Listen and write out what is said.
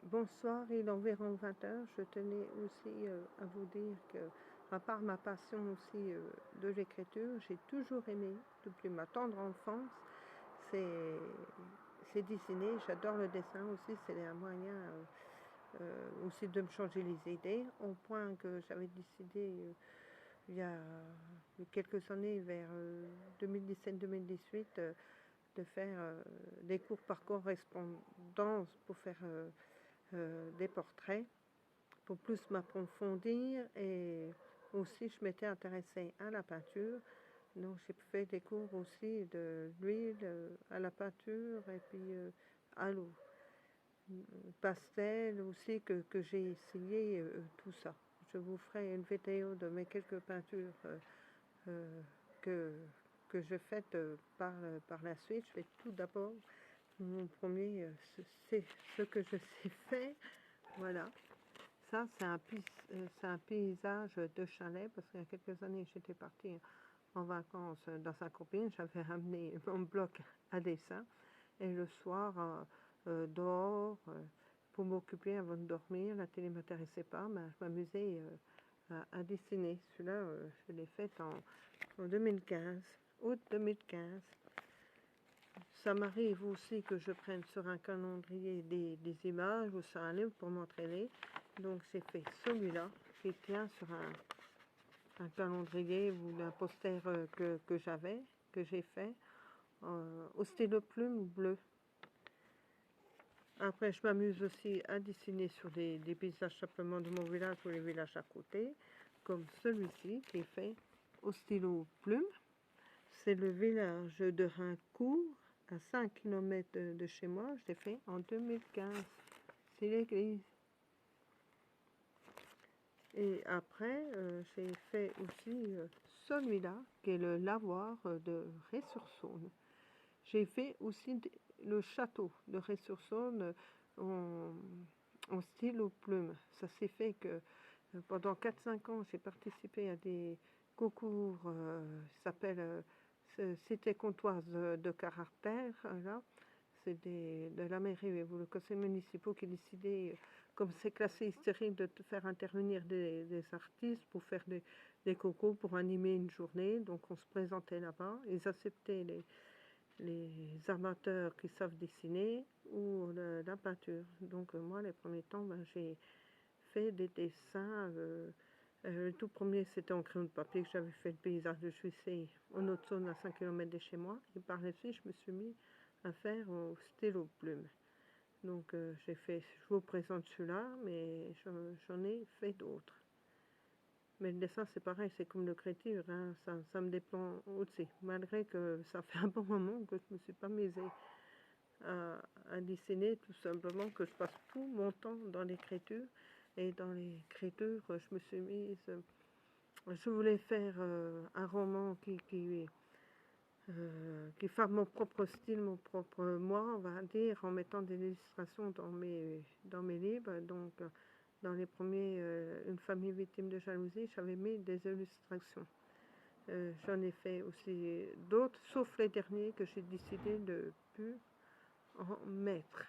Bonsoir, il est environ 20 heures. Je tenais aussi à vous dire que, à part ma passion aussi de l'écriture, j'ai toujours aimé, depuis ma tendre enfance, c'est c'est dessiner. J'adore le dessin aussi, c'est un moyen aussi de me changer les idées, au point que j'avais décidé il y a quelques années, vers 2017-2018, de faire des cours par correspondance pour faire des portraits, pour plus m'approfondir, et aussi je m'étais intéressée à la peinture, donc j'ai fait des cours aussi de l'huile à la peinture, et puis à l'eau, pastel aussi, que j'ai essayé tout ça. Je vous ferai une vidéo de mes quelques peintures euh, que, que je fais par la suite. Je fais tout d'abord mon premier, c'est ce que je sais faire. Voilà. Ça, c'est un paysage de chalet, parce qu'il y a quelques années, j'étais partie en vacances dans sa copine. J'avais ramené mon bloc à dessin. Et le soir, dehors, pour m'occuper avant de dormir, la télé ne m'intéressait pas, mais je m'amusais à dessiner. Celui-là, je l'ai fait en 2015, août 2015. Ça m'arrive aussi que je prenne sur un calendrier des images ou sur un livre pour m'entraîner. Donc j'ai fait celui-là qui tient sur un calendrier ou un poster que j'ai fait au stylo plume bleu. Après, je m'amuse aussi à dessiner sur des paysages simplement de mon village ou les villages à côté, comme celui-ci qui est fait au stylo plume. C'est le village de Rincourt, à 5 km de chez moi. Je l'ai fait en 2015. C'est l'église. Et après, j'ai fait aussi celui-là, qui est le lavoir de Ré-sur-Saône. J'ai fait aussi le château de Ré-sur-Saône en stylo plume. Ça s'est fait que pendant 4-5 ans, j'ai participé à des concours, qui s'appellent Cité comptoise de caractère. Là. C'est de la mairie ou le conseil municipal qui décidait, comme c'est classé historique, de faire intervenir des artistes pour faire des concours, pour animer une journée. Donc on se présentait là-bas. Ils acceptaient les amateurs qui savent dessiner ou la peinture. Donc moi, les premiers temps, j'ai fait des dessins. Le tout premier, c'était en crayon de papier que j'avais fait le paysage de Juissé en Haute-Saône à 5 km de chez moi. Et par la suite, je me suis mis à faire au stylo plume. Donc j'ai fait, je vous présente celui-là, mais j'en ai fait d'autres. Mais le dessin, c'est pareil, c'est comme l'écriture, hein, ça me dépend aussi. Malgré que ça fait un bon moment que je ne me suis pas mise à dessiner, tout simplement que je passe tout mon temps dans l'écriture. Et dans l'écriture, je me suis mise... je voulais faire un roman qui fasse mon propre style, mon propre moi, on va dire, en mettant des illustrations dans mes livres. Donc, dans les premiers, Une famille victime de jalousie, j'avais mis des illustrations. J'en ai fait aussi d'autres, sauf les derniers que j'ai décidé de plus en mettre.